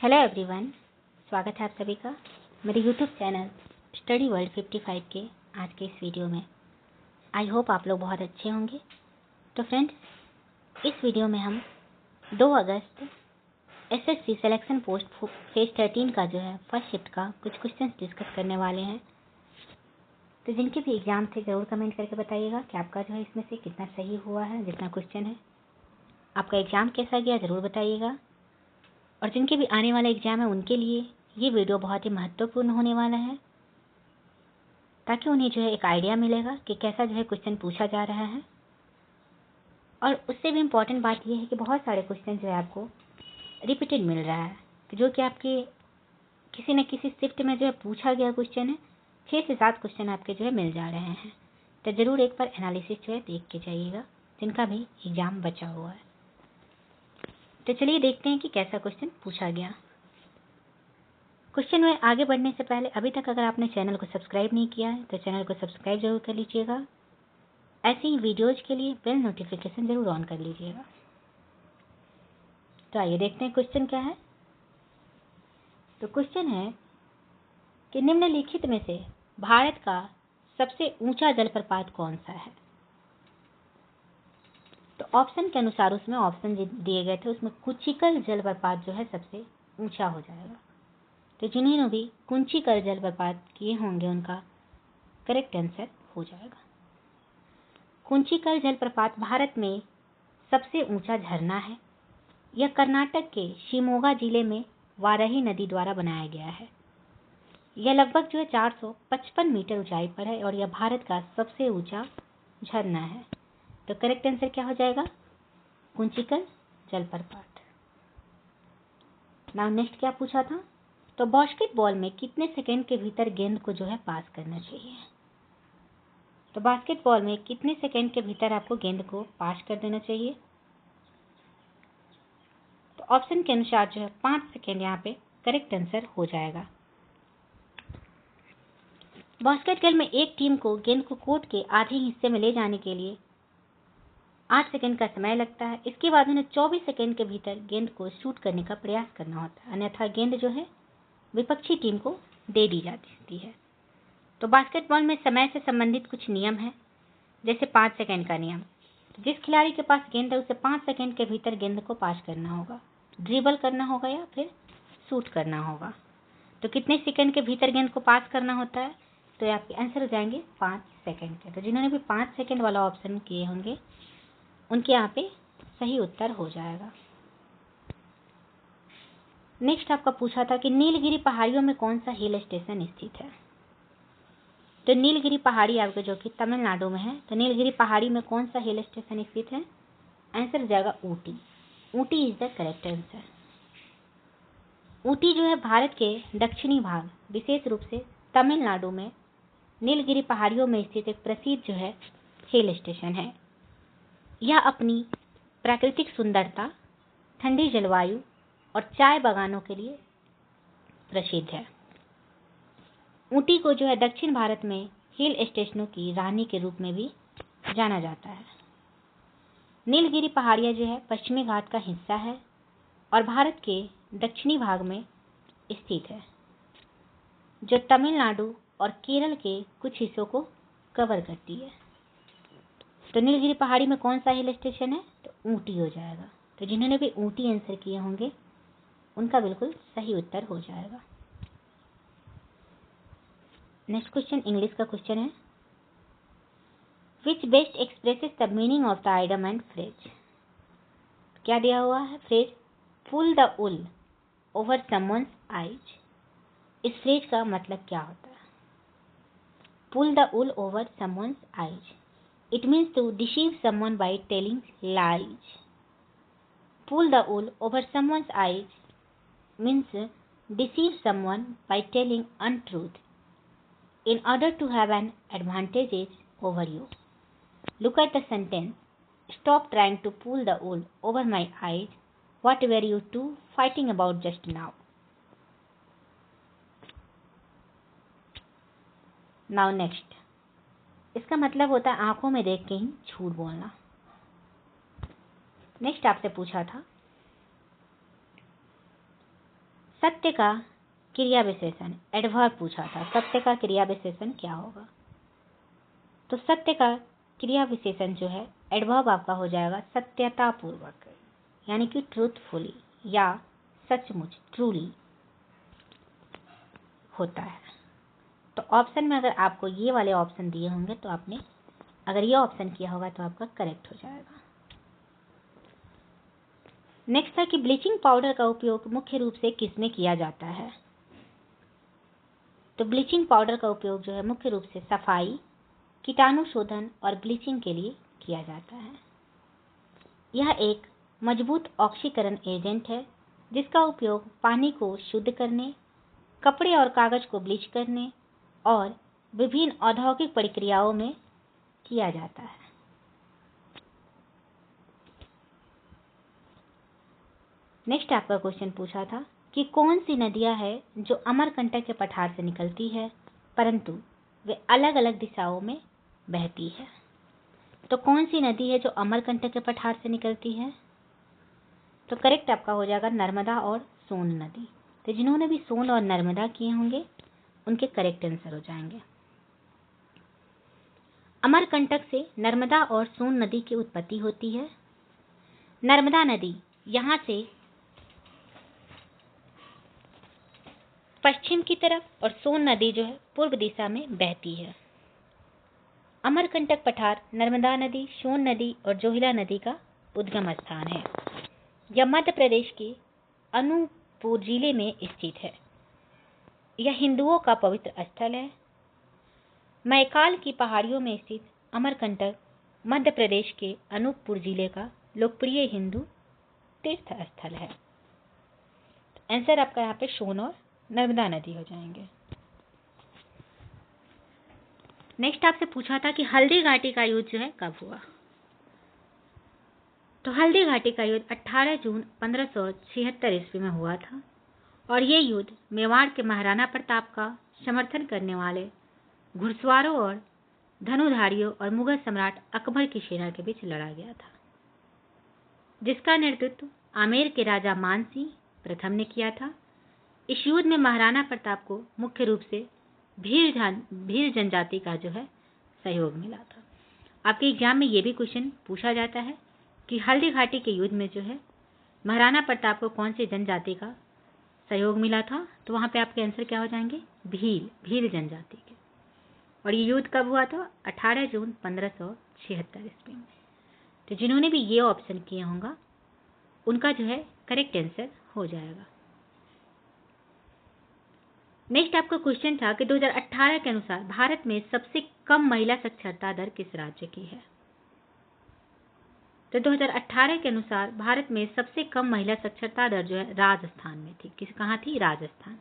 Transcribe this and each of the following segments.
Hello everyone, स्वागत है आप सभी का मेरे यूट्यूब चैनल स्टडी वर्ल्ड 55 के आज के इस वीडियो में। आई होप आप लोग बहुत अच्छे होंगे। तो फ्रेंड्स, इस वीडियो में हम 2 अगस्त एसएससी सिलेक्शन पोस्ट फेज 13 का जो है फर्स्ट शिफ्ट का कुछ क्वेश्चंस डिस्कस करने वाले हैं। तो जिनके भी एग्जाम थे ज़रूर कमेंट करके बताइएगा कि आपका जो है इसमें से कितना सही हुआ है। जितना क्वेश्चन है आपका एग्ज़ाम कैसा गया ज़रूर बताइएगा। और जिनके भी आने वाला एग्ज़ाम है उनके लिए ये वीडियो बहुत ही महत्वपूर्ण होने वाला है, ताकि उन्हें जो है एक आइडिया मिलेगा कि कैसा जो है क्वेश्चन पूछा जा रहा है। और उससे भी इम्पॉर्टेंट बात यह है कि बहुत सारे क्वेश्चन जो है आपको रिपीटेड मिल रहा है, जो कि आपके किसी न किसी शिफ्ट में जो है पूछा गया क्वेश्चन है। 6 से 7 क्वेश्चन आपके जो है मिल जा रहे हैं। तो ज़रूर एक बार एनालिसिस जो है देख के जाइएगा, जिनका भी एग्ज़ाम बचा हुआ है। तो चलिए देखते हैं कि कैसा क्वेश्चन पूछा गया। क्वेश्चन में आगे बढ़ने से पहले अभी तक अगर आपने चैनल को सब्सक्राइब नहीं किया है तो चैनल को सब्सक्राइब जरूर कर लीजिएगा। ऐसे ही वीडियोज के लिए बेल नोटिफिकेशन जरूर ऑन कर लीजिएगा। तो आइए देखते हैं क्वेश्चन क्या है। तो क्वेश्चन है कि निम्नलिखित में से भारत का सबसे ऊंचा जलप्रपात कौन सा है। तो ऑप्शन के अनुसार उसमें ऑप्शन दिए गए थे, उसमें कुचिकल जलप्रपात जो है सबसे ऊंचा हो जाएगा। तो जिन्होंने भी कुंचिकल जलप्रपात किए होंगे उनका करेक्ट आंसर हो जाएगा। कुंचिकल जलप्रपात भारत में सबसे ऊंचा झरना है। यह कर्नाटक के शिमोगा जिले में वाराही नदी द्वारा बनाया गया है। यह लगभग जो है 455 मीटर ऊंचाई पर है और यह भारत का सबसे ऊंचा झरना है। तो करेक्ट आंसर क्या हो जाएगा? कुंचिकल जलप्रपात। नाउ नेक्स्ट क्या पूछा था? तो बास्केटबॉल में कितने सेकंड के भीतर गेंद को जो है पास करना चाहिए। तो बास्केटबॉल में कितने सेकंड के भीतर आपको गेंद को पास कर देना चाहिए। तो ऑप्शन के अनुसार जो है 5 सेकंड यहाँ पे करेक्ट आंसर हो जाएगा। बास्केटबॉल में एक टीम को गेंद को कोर्ट के आधे हिस्से में ले जाने के लिए 8 सेकंड का समय लगता है। इसके बाद उन्हें 24 सेकंड के भीतर गेंद को शूट करने का प्रयास करना होता है, अन्यथा गेंद जो है विपक्षी टीम को दे दी जाती है। तो बास्केटबॉल में समय से संबंधित कुछ नियम है, जैसे 5 सेकंड का नियम। तो जिस खिलाड़ी के पास गेंद है उसे 5 सेकंड के भीतर गेंद को पास करना होगा, ड्रिबल करना होगा या फिर शूट करना होगा। तो कितने सेकंड के भीतर गेंद को पास करना होता है? तो ये आपके आंसर हो जाएंगे 5 सेकंड के। तो जिन्होंने भी 5 सेकंड वाला ऑप्शन किए होंगे उनके यहाँ पे सही उत्तर हो जाएगा। नेक्स्ट आपका पूछा था कि नीलगिरी पहाड़ियों में कौन सा हिल स्टेशन स्थित है। तो नीलगिरी पहाड़ी आपके जो कि तमिलनाडु में है। तो नीलगिरी पहाड़ी में कौन सा हिल स्टेशन स्थित है? आंसर हो जाएगा Ooty. Ooty is the correct answer. Ooty जो है भारत के दक्षिणी भाग, विशेष रूप से तमिलनाडु में नीलगिरी पहाड़ियों में स्थित एक प्रसिद्ध जो है हिल स्टेशन है। यह अपनी प्राकृतिक सुंदरता, ठंडी जलवायु और चाय बागानों के लिए प्रसिद्ध है। ऊटी को जो है दक्षिण भारत में हिल स्टेशनों की रानी के रूप में भी जाना जाता है। नीलगिरी पहाड़ियाँ जो है पश्चिमी घाट का हिस्सा है और भारत के दक्षिणी भाग में स्थित है, जो तमिलनाडु और केरल के कुछ हिस्सों को कवर करती है। तो नीलगिरी पहाड़ी में कौन सा हिल स्टेशन है? तो ऊटी हो जाएगा। तो जिन्होंने भी ऊटी आंसर किए होंगे उनका बिल्कुल सही उत्तर हो जाएगा। नेक्स्ट क्वेश्चन इंग्लिश का क्वेश्चन है, which best expresses the meaning of the idiom and phrase. क्या दिया हुआ है? Phrase pull the wool over someone's eyes. इस फ्रेज का मतलब क्या होता है? Pull the wool over someone's eyes, it means to deceive someone by telling lies. Pull the wool over someone's eyes means deceive someone by telling untruth in order to have an advantage over you. Look at the sentence. Stop trying to pull the wool over my eyes. What were you two fighting about just now? Now next. इसका मतलब होता है आंखों में देख के ही झूठ बोलना। नेक्स्ट आपसे पूछा था सत्य का क्रिया विशेषण एडवर्ब पूछा था, सत्य का क्रिया विशेषण क्या होगा? तो सत्य का क्रिया विशेषण जो है एडवर्ब आपका हो जाएगा सत्यतापूर्वक, यानी कि ट्रूथफुली या सचमुच, ट्रूली होता है। तो ऑप्शन में अगर आपको ये वाले ऑप्शन दिए होंगे तो आपने अगर ये ऑप्शन किया होगा तो आपका करेक्ट हो जाएगा। नेक्स्ट है कि ब्लीचिंग पाउडर का उपयोग मुख्य रूप से किसमें किया जाता है? तो ब्लीचिंग पाउडर का उपयोग जो है मुख्य रूप से सफाई, कीटाणु शोधन और ब्लीचिंग के लिए किया जाता है। यह एक मजबूत ऑक्सीकरण एजेंट है जिसका उपयोग पानी को शुद्ध करने, कपड़े और कागज को ब्लीच करने और विभिन्न औद्योगिक प्रक्रियाओं में किया जाता है। नेक्स्ट आपका क्वेश्चन पूछा था कि कौन सी नदियां हैं जो अमरकंटक के पठार से निकलती है परंतु वे अलग अलग दिशाओं में बहती है? तो कौन सी नदी है जो अमरकंटक के पठार से निकलती है? तो करेक्ट आपका हो जाएगा नर्मदा और सोन नदी। तो जिन्होंने भी सोन और नर्मदा किए होंगे उनके करेक्ट आंसर हो जाएंगे। अमरकंटक से नर्मदा और सोन नदी की उत्पत्ति होती है। नर्मदा नदी यहाँ से पश्चिम की तरफ और सोन नदी जो है पूर्व दिशा में बहती है। अमरकंटक पठार नर्मदा नदी, सोन नदी और जोहिला नदी का उद्गम स्थान है। यह मध्य प्रदेश के अनूपपुर जिले में स्थित है। यह हिंदुओं का पवित्र स्थल है। मैकाल की पहाड़ियों में स्थित अमरकंटक मध्य प्रदेश के अनूपपुर जिले का लोकप्रिय हिंदू तीर्थ स्थल है। आंसर आपका यहाँ पे सोन और नर्मदा नदी हो जाएंगे। नेक्स्ट आपसे पूछा था कि हल्दी घाटी का युद्ध जो है कब हुआ? तो हल्दी घाटी का युद्ध 18 जून 1576 ईस्वी में हुआ था और ये युद्ध मेवाड़ के महाराणा प्रताप का समर्थन करने वाले घुड़सवारों और धनुधारियों और मुगल सम्राट अकबर की सेना के बीच लड़ा गया था, जिसका नेतृत्व आमेर के राजा मान सिंह प्रथम ने किया था। इस युद्ध में महाराणा प्रताप को मुख्य रूप से भील जनजाति का जो है सहयोग मिला था। आपके एग्जाम में ये भी क्वेश्चन पूछा जाता है कि हल्दी घाटी के युद्ध में जो है महाराणा प्रताप को कौन सी जनजाति का सहयोग मिला था? तो वहाँ पे आपके आंसर क्या हो जाएंगे? भील जनजाति के। और ये युद्ध कब हुआ था? 18 जून 1576 ईस्वी में। तो जिन्होंने भी ये ऑप्शन किया होगा उनका जो है करेक्ट आंसर हो जाएगा। नेक्स्ट आपका क्वेश्चन था कि 2018 के अनुसार भारत में सबसे कम महिला साक्षरता दर किस राज्य की है? तो 2018 के अनुसार भारत में सबसे कम महिला साक्षरता दर जो है राजस्थान में थी। कहाँ थी? राजस्थान।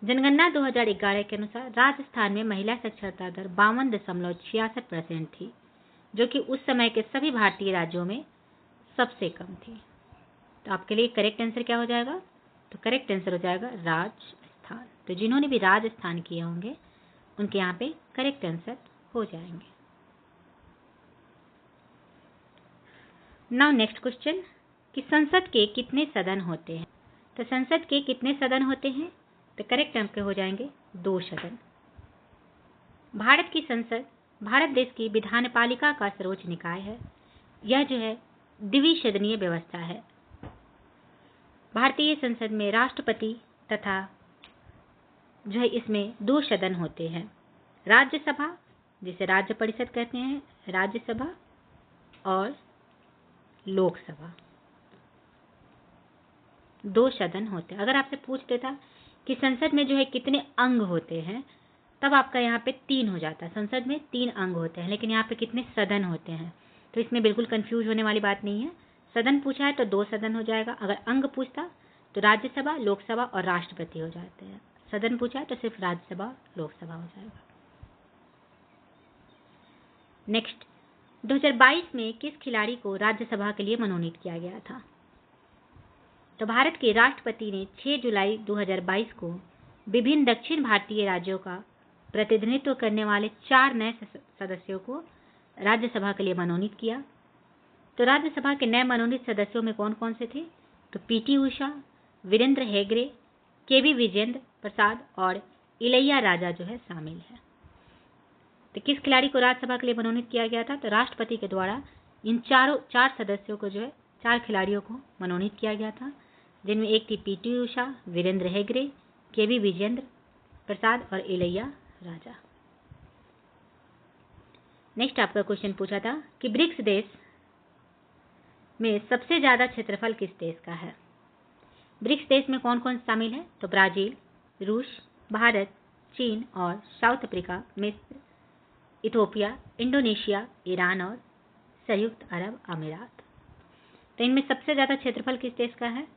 जनगणना 2011 के अनुसार राजस्थान में महिला साक्षरता दर 52.66% थी, जो कि उस समय के सभी भारतीय राज्यों में सबसे कम थी। तो आपके लिए करेक्ट आंसर क्या हो जाएगा? तो करेक्ट आंसर हो जाएगा राजस्थान। तो जिन्होंने भी राजस्थान किए होंगे उनके यहाँ पे करेक्ट आंसर हो जाएंगे। नाउ नेक्स्ट क्वेश्चन कि संसद के कितने सदन होते हैं? तो संसद के कितने सदन होते हैं? तो करेक्ट आपके हो जाएंगे 2 सदन। भारत की संसद भारत देश की विधानपालिका का सर्वोच्च निकाय है। यह जो है द्विसदनीय व्यवस्था है। भारतीय संसद में राष्ट्रपति तथा जो है इसमें 2 सदन होते हैं, राज्यसभा जिसे राज्य परिषद कहते हैं, राज्यसभा और लोकसभा, 2 सदन होते हैं। अगर आपसे पूछ देता कि संसद में जो है कितने अंग होते हैं तब आपका यहाँ पे 3 हो जाता है। संसद में 3 अंग होते हैं, लेकिन यहाँ पे कितने सदन होते हैं, तो इसमें बिल्कुल कंफ्यूज होने वाली बात नहीं है। सदन पूछा है तो 2 सदन हो जाएगा। अगर अंग पूछता तो राज्यसभा, लोकसभा और राष्ट्रपति हो जाते हैं। सदन पूछा है तो सिर्फ राज्यसभा, लोकसभा हो जाएगा। नेक्स्ट 2022 में किस खिलाड़ी को राज्यसभा के लिए मनोनीत किया गया था? तो भारत के राष्ट्रपति ने 6 जुलाई 2022 को विभिन्न दक्षिण भारतीय राज्यों का प्रतिनिधित्व करने वाले 4 नए सदस्यों को राज्यसभा के लिए मनोनीत किया। तो राज्यसभा के नए मनोनीत सदस्यों में कौन कौन से थे? तो पीटी उषा, वीरेंद्र हेगड़े, केवी विजेंद्र प्रसाद और इलैया राजा जो है शामिल है। तो किस खिलाड़ी को राज्यसभा के लिए मनोनीत किया गया था? तो राष्ट्रपति के द्वारा इन चार सदस्यों को जो है, 4 खिलाड़ियों को मनोनीत किया गया था, जिनमें एक थी पीटी उषा, वीरेंद्र हेगड़े, केवी विजेंद्र प्रसाद और इलैया राजा। नेक्स्ट आपका क्वेश्चन पूछा था कि ब्रिक्स देश में सबसे ज्यादा क्षेत्रफल किस देश का है? ब्रिक्स देश में कौन कौन शामिल है? तो ब्राजील, रूस, भारत, चीन और साउथ अफ्रीका, मिस्र, इथोपिया, इंडोनेशिया, ईरान और संयुक्त अरब अमीरात। तो इनमें सबसे ज्यादा क्षेत्रफल किस देश का है?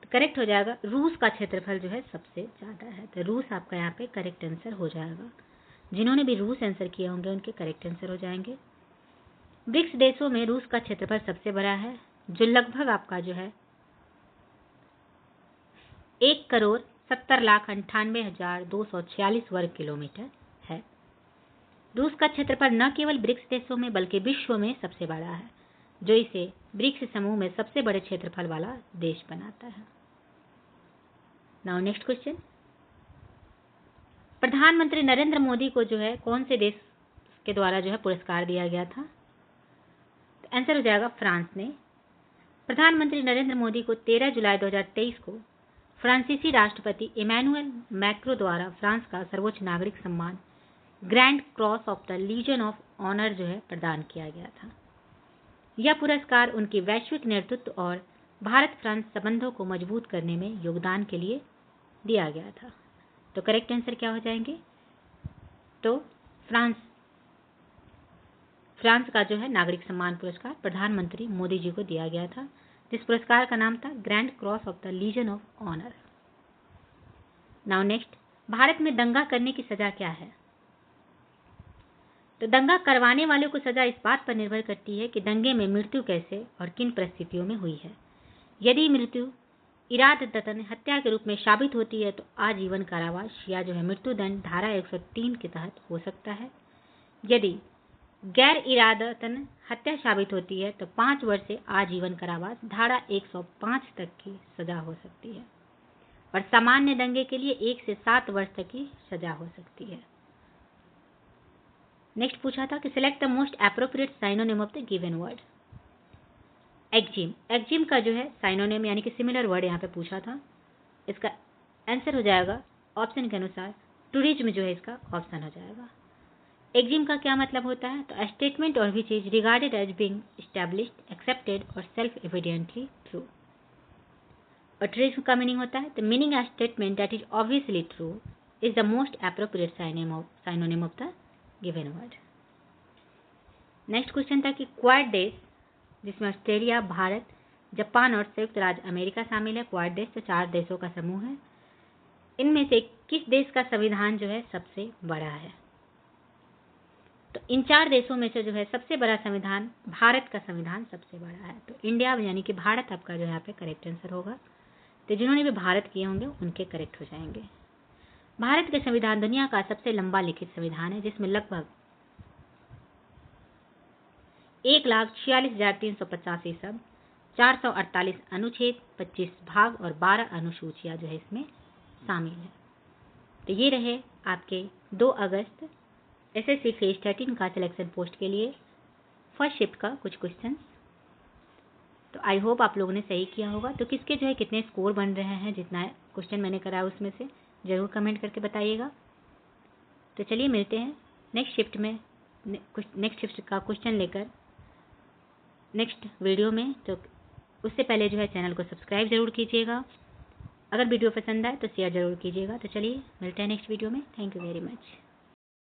तो करेक्ट हो जाएगा, रूस का क्षेत्रफल जो है सबसे ज्यादा है। तो रूस आपका यहाँ पे करेक्ट आंसर हो जाएगा। जिन्होंने भी रूस आंसर किए होंगे उनके करेक्ट आंसर हो जाएंगे। ब्रिक्स देशों में रूस का क्षेत्रफल सबसे बड़ा है, जो लगभग आपका जो है 1,70,98,246 वर्ग किलोमीटर है। रूस का क्षेत्रफल न केवल ब्रिक्स देशों में बल्कि विश्व में सबसे बड़ा है, जो इसे ब्रिक्स समूह में सबसे बड़े क्षेत्रफल वाला देश बनाता है। नाउ नेक्स्ट क्वेश्चन, प्रधानमंत्री नरेंद्र मोदी को जो है कौन से देश के द्वारा जो है पुरस्कार दिया गया था? तो आंसर हो जाएगा फ्रांस ने। प्रधानमंत्री नरेंद्र मोदी को 13 जुलाई 2023 को फ्रांसीसी राष्ट्रपति इमैनुअल मैक्रो द्वारा फ्रांस का सर्वोच्च नागरिक सम्मान Grand Cross of the Legion of Honour जो है प्रदान किया गया था। यह पुरस्कार उनकी वैश्विक नेतृत्व और भारत फ्रांस संबंधों को मजबूत करने में योगदान के लिए दिया गया था। तो करेक्ट आंसर क्या हो जाएंगे? तो फ्रांस का जो है नागरिक सम्मान पुरस्कार प्रधानमंत्री मोदी जी को दिया गया था, जिस पुरस्कार का नाम था Grand Cross of the Legion of Honour. Now next, भारत में दंगा करने की सजा क्या है? तो दंगा करवाने वालों को सजा इस बात पर निर्भर करती है कि दंगे में मृत्यु कैसे और किन परिस्थितियों में हुई है। यदि मृत्यु इरादतन हत्या के रूप में साबित होती है तो आजीवन कारावास या जो है मृत्युदंड धारा 103 के तहत हो सकता है। यदि गैर इरादतन हत्या साबित होती है तो 5 वर्ष से आजीवन कारावास धारा 105 तक की सजा हो सकती है और सामान्य दंगे के लिए 1 से 7 वर्ष तक की सजा हो सकती है। नेक्स्ट पूछा था कि select the most appropriate synonym of the given word. एक्जिम, एक्जिम का जो है साइनोनिम यानी कि सिमिलर वर्ड यहाँ पे पूछा था। इसका आंसर हो जाएगा ऑप्शन के अनुसार टूरिज्म जो है इसका ऑप्शन हो जाएगा। एक्जिम का क्या मतलब होता है? तो स्टेटमेंट और which is regarded as being established, accepted और सेल्फ एविडेंटली ट्रू। और टूरिज्म का मीनिंग होता है the meaning a statement that is obviously true is the most appropriate synonym of the given word. Next question था कि quad देश, जिसमें Australia, Bharat, Japan और संयुक्त राज्य अमेरिका शामिल है। क्वाड देश तो 4 देशों का समूह है। इनमें से किस देश का संविधान जो है सबसे बड़ा है? तो इन 4 देशों में से जो है सबसे बड़ा संविधान भारत का संविधान सबसे बड़ा है। तो इंडिया यानी कि भारत आपका जो यहाँ पे करेक्ट आंसर होगा। तो जिन्होंने भी भारत किए होंगे उनके करेक्ट हो जाएंगे। भारत के संविधान दुनिया का सबसे लंबा लिखित संविधान है, जिसमें लगभग 1,46,385 शब्द, 448 अनुच्छेद, 25 भाग और 12 अनुसूचियां जो है इसमें शामिल है। तो ये रहे आपके 2 अगस्त एसएससी फेज 13 का सिलेक्शन पोस्ट के लिए फर्स्ट शिफ्ट का कुछ क्वेश्चंस। तो आई होप आप लोगों ने सही किया होगा। तो किसके जो है कितने स्कोर बन रहे हैं, जितना क्वेश्चन मैंने करा उसमें से ज़रूर कमेंट करके बताइएगा। तो चलिए मिलते हैं नेक्स्ट शिफ्ट में, नेक्स्ट शिफ्ट का क्वेश्चन लेकर नेक्स्ट वीडियो में। तो उससे पहले जो है चैनल को सब्सक्राइब जरूर कीजिएगा। अगर वीडियो पसंद आए तो शेयर जरूर कीजिएगा। तो चलिए मिलते हैं नेक्स्ट वीडियो में। Thank you very much.